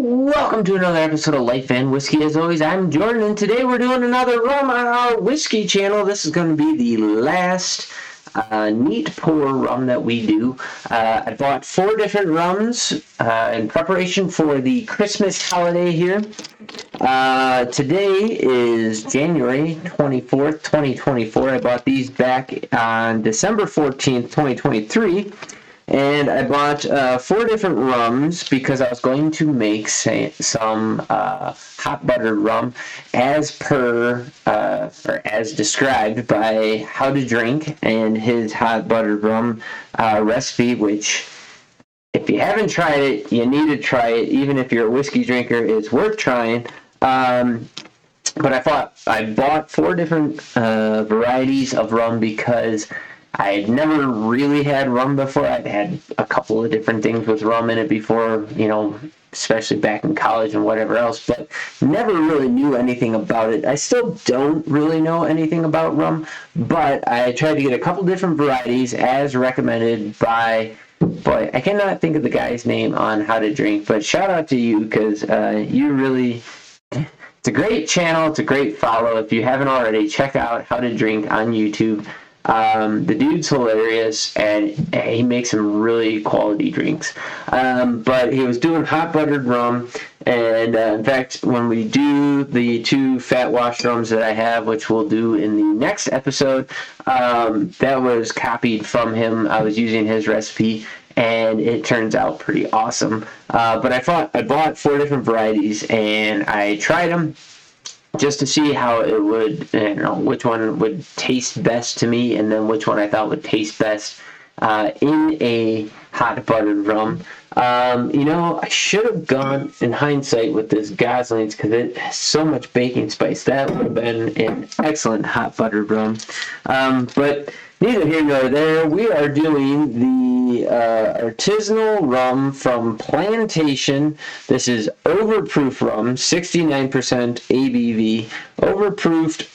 Welcome to another episode of Life and Whiskey. As always, I'm Jordan, and today we're doing another rum on our whiskey channel. This is going to be the last neat pour rum that we do. I bought 4 different rums in preparation for the Christmas holiday here. Today is January 24th, 2024. I bought these back on December 14th, 2023. And I bought 4 different rums because I was going to make some hot buttered rum as per, or as described by How to Drink and his hot buttered rum recipe, which if you haven't tried it, you need to try it. Even if you're a whiskey drinker, it's worth trying. But I bought 4 different varieties of rum because I had never really had rum before. I'd had a couple of different things with rum in it before, especially back in college and whatever else, but never really knew anything about it. I still don't really know anything about rum, but I tried to get a couple different varieties as recommended by, boy, I cannot think of the guy's name on How to Drink, but shout out to you because you really... It's a great channel. It's a great follow. If you haven't already, check out How to Drink on YouTube. The dude's hilarious, and he makes some really quality drinks. But he was doing hot buttered rum, and in fact, when we do the 2 fat wash rums that I have, which we'll do in the next episode, that was copied from him. I was using his recipe, and it turns out pretty awesome. But I bought 4 different varieties, and I tried them just to see how it would, which one would taste best to me, and then which one I thought would taste best in a hot buttered rum. I should have gone, in hindsight, with this Gosling's because it has so much baking spice. That would have been an excellent hot buttered rum. But neither here nor there. We are doing the artisanal rum from Plantation. This is Overproof rum, 69% ABV. Overproofed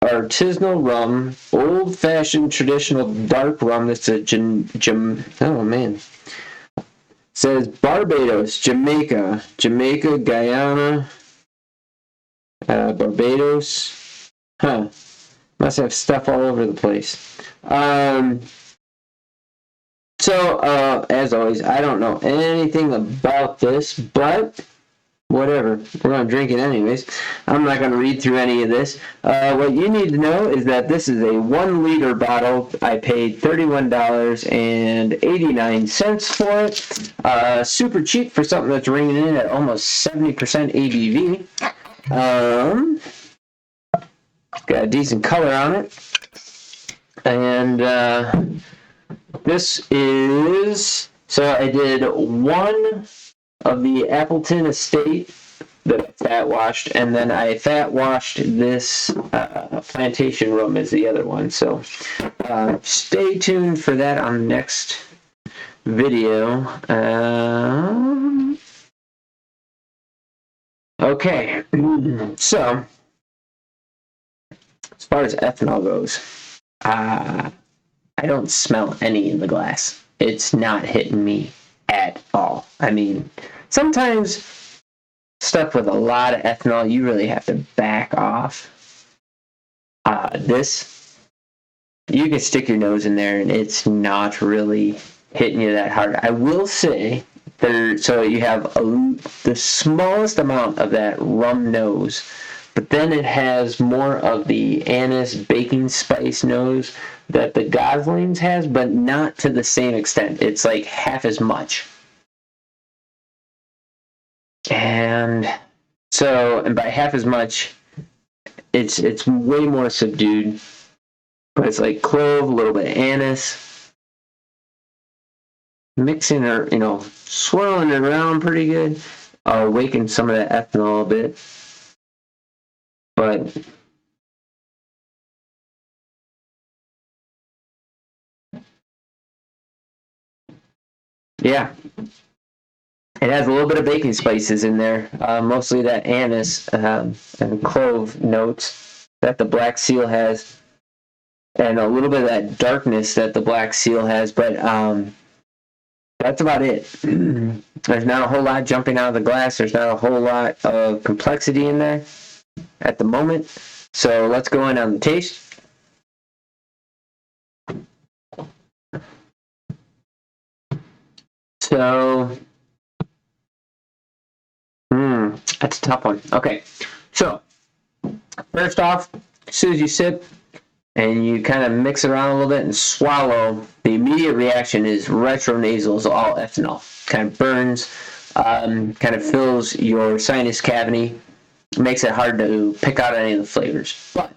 artisanal rum, old-fashioned traditional dark rum. That's a oh man. It says Barbados, Jamaica, Guyana, Barbados. Must have stuff all over the place. So, as always, I don't know anything about this, but whatever. We're going to drink it anyways. I'm not going to read through any of this. What you need to know is that this is a 1-liter bottle. I paid $31.89 for it. Super cheap for something that's ringing in at almost 70% ABV. Got a decent color on it. And this is... So I did 1 of the Appleton Estate that I fat washed, and then I fat washed this Plantation rum as the other one. So stay tuned for that on the next video. Okay, so as far as ethanol goes, I don't smell any in the glass. It's not hitting me at all. I mean, sometimes stuff with a lot of ethanol, you really have to back off. This, you can stick your nose in there and it's not really hitting you that hard. I will say, so you have the smallest amount of that rum nose, but then it has more of the anise baking spice nose that the Gosling's has, but not to the same extent. It's like half as much. And by half as much, it's way more subdued. But it's like clove, a little bit of anise, mixing or swirling it around pretty good. Awaken some of that ethanol a bit. But yeah, it has a little bit of baking spices in there, mostly that anise and clove notes that the Black Seal has, and a little bit of that darkness that the Black Seal has. But that's about it. There's not a whole lot jumping out of the glass. There's not a whole lot of complexity in there at the moment. So let's go in on the taste. So, that's a tough one. Okay, so first off, as soon as you sip and you kind of mix it around a little bit and swallow, the immediate reaction is retronasal is all ethanol. Kind of burns, kind of fills your sinus cavity, makes it hard to pick out any of the flavors. But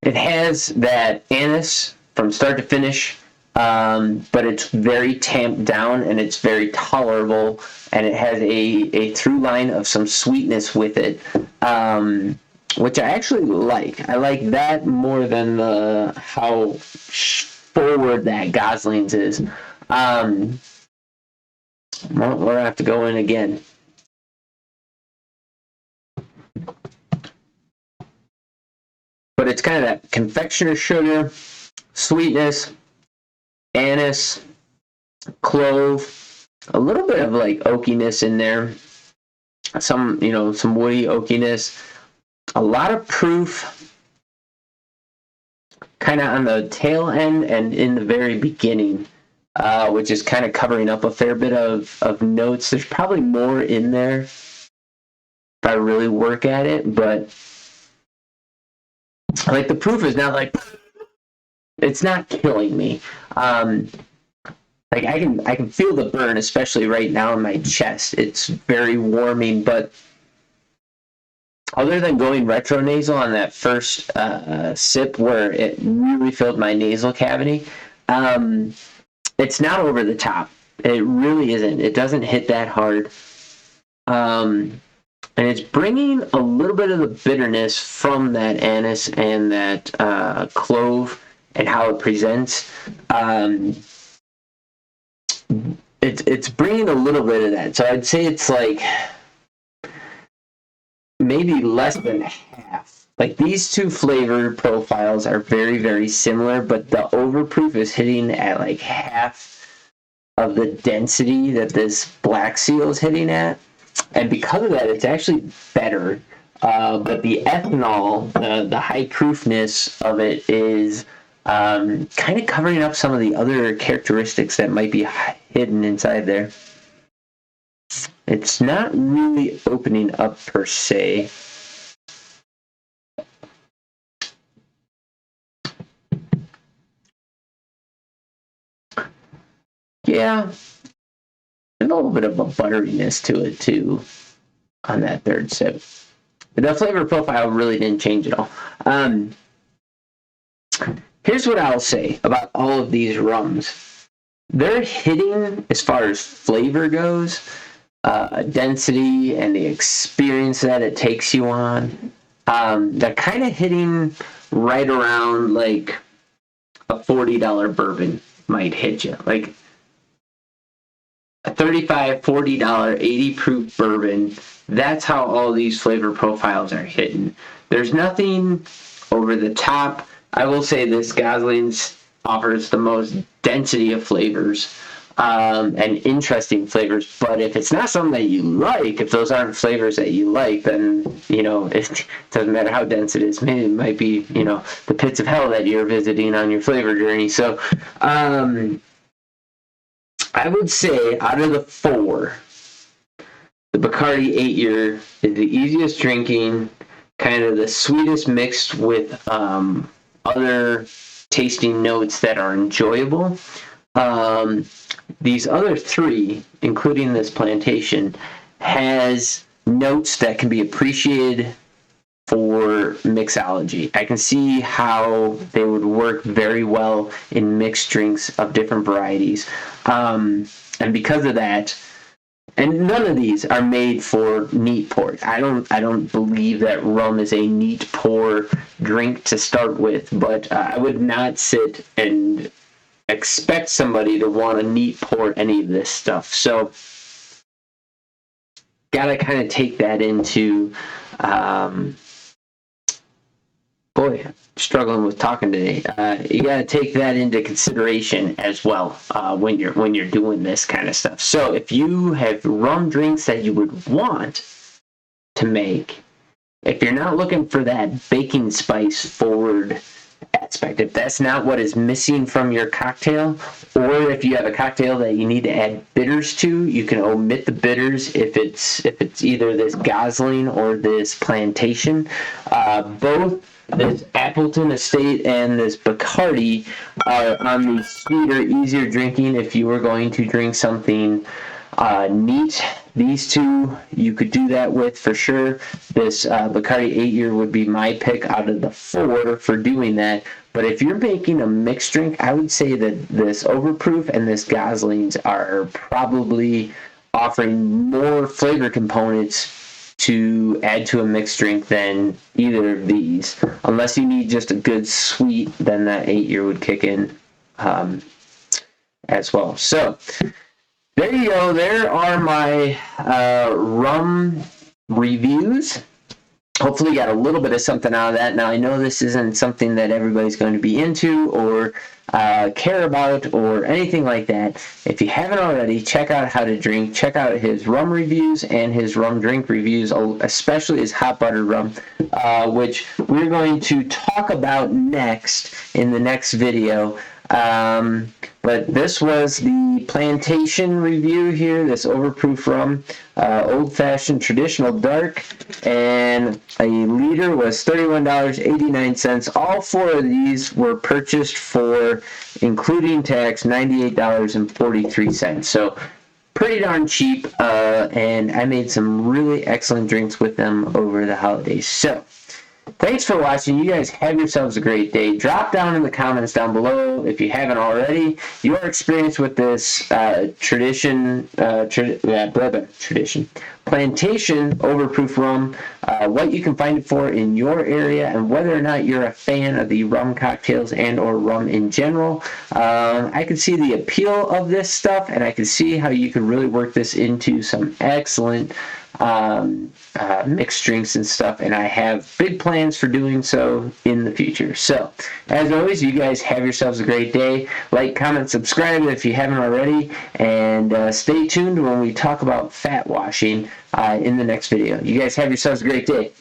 it has that anise from start to finish, but it's very tamped down and it's very tolerable, and it has a through line of some sweetness with it, which I actually like. I like that more than how forward that Gosling's is. We're gonna have to go in again. But it's kind of that confectioner sugar, sweetness, anise, clove, a little bit of like oakiness in there, some woody oakiness, a lot of proof kind of on the tail end and in the very beginning, which is kind of covering up a fair bit of notes. There's probably more in there if I really work at it, but like the proof is not like, it's not killing me. Like I can feel the burn, especially right now in my chest. It's very warming, but other than going retronasal on that first sip where it really filled my nasal cavity, it's not over the top. It really isn't. It doesn't hit that hard. And it's bringing a little bit of the bitterness from that anise and that clove and how it presents. It's bringing a little bit of that. So I'd say it's like maybe less than half. Like these two flavor profiles are very, very similar, but the Overproof is hitting at like half of the density that this Black Seal is hitting at. And because of that, it's actually better. But the ethanol, the high proofness of it is kind of covering up some of the other characteristics that might be hidden inside there. It's not really opening up per se. Yeah, a little bit of a butteriness to it too on that third sip. But the flavor profile really didn't change at all. Here's what I'll say about all of these rums. They're hitting, as far as flavor goes, density and the experience that it takes you on. They're kind of hitting right around like a $40 bourbon might hit you. Like a $35, $40, 80 proof bourbon. That's how all these flavor profiles are hitting. There's nothing over the top. I will say this Gosling's offers the most density of flavors and interesting flavors. But if it's not something that you like, if those aren't flavors that you like, then, it doesn't matter how dense it is. Maybe it might be, the pits of hell that you're visiting on your flavor journey. So, I would say out of the four, the Bacardi 8-year is the easiest drinking, kind of the sweetest mixed with other tasting notes that are enjoyable. These other three, including this plantation, has notes that can be appreciated for mixology. I can see how they would work very well in mixed drinks of different varieties. And because of that, and none of these are made for neat pour. I don't believe that rum is a neat pour drink to start with, but I would not sit and expect somebody to want to neat pour any of this stuff. So gotta kind of take that into boy, I'm struggling with talking today. You got to take that into consideration as well when you're doing this kind of stuff. So if you have rum drinks that you would want to make, if you're not looking for that baking spice forward aspect, if that's not what is missing from your cocktail, or if you have a cocktail that you need to add bitters to, you can omit the bitters if it's either this Gosling or this Plantation. Both this Appleton Estate and this Bacardi are on the sweeter, easier drinking. If you were going to drink something neat, these two you could do that with for sure. This Bacardi 8-year would be my pick out of the 4 for doing that. But if you're making a mixed drink, I would say that this Overproof and this Goslings are probably offering more flavor components to add to a mixed drink than either of these. Unless you need just a good sweet, then that 8-year would kick in as well. So there you go. There are my rum reviews. Hopefully you got a little bit of something out of that. Now, I know this isn't something that everybody's going to be into or care about or anything like that. If you haven't already, check out How to Drink. Check out his rum reviews and his rum drink reviews, especially his hot butter rum, which we're going to talk about next in the next video. But this was the Plantation review here, this Overproof rum, old-fashioned traditional dark, and a liter was $31.89. All 4 of these were purchased for, including tax, $98.43. So pretty darn cheap, and I made some really excellent drinks with them over the holidays. So thanks for watching. You guys have yourselves a great day. Drop down in the comments down below if you haven't already your experience with this Plantation Overproof rum, what you can find it for in your area, and whether or not you're a fan of the rum cocktails and or rum in general. I can see the appeal of this stuff, and I can see how you can really work this into some excellent mixed drinks and stuff, and I have big plans for doing so in the future. So, as always, you guys have yourselves a great day. Like, comment, subscribe if you haven't already, and stay tuned when we talk about fat washing in the next video. You guys have yourselves a great day.